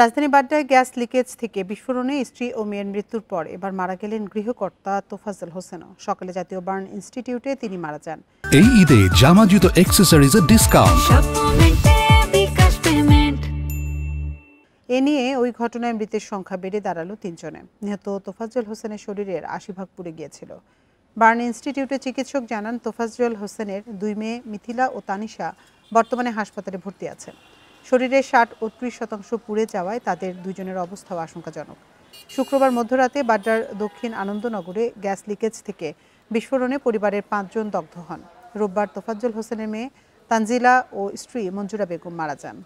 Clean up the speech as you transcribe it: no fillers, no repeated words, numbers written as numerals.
রাজধানী বাড্ডায় gas leakage থেকে বিস্ফোরণে স্ত্রী ও মেয়ের মৃত্যুর পর এবার মারা গেলেন গৃহকর্তা তোফাজ্জল হোসেনও। সকালে জাতীয় বার্ন ইনস্টিটিউটে তিনি মারা যান। এই ঈদে জামা জুতো অ্যাক্সেসরিজের ডিসকাউন্ট। এ নিয়ে ওই ঘটনায় মৃতের সংখ্যা বেড়ে দাঁড়ালো ৩ জনে। নিহত তোফাজ্জল হোসেনের শরীরের ৮০ ভাগ পুড়ে গিয়েছিল। বার্ন ইনস্টিটিউটের চিকিৎসক জানান, তোফাজ্জল হোসেনের ২ মেয়ে মিথিলা ও তানিশা বর্তমানে হাসপাতালে ভর্তি আছেন। শরীরের ৬০-৩০% পুড়ে যাওয়ায় তাদের ২ জনের অবস্থাও আশঙ্কাজনক। শুক্রবার মধ্যরাতে বাড্ডার দক্ষিণ আনন্দনগরে গ্যাস লিকেজ থেকে বিস্ফোরণে পরিবারের ৫ জন দগ্ধ হন। রোববার তোফাজ্জল হোসেনের মেয়ে তানজিলা ও স্ত্রী মঞ্জুরা বেগম মারা যান।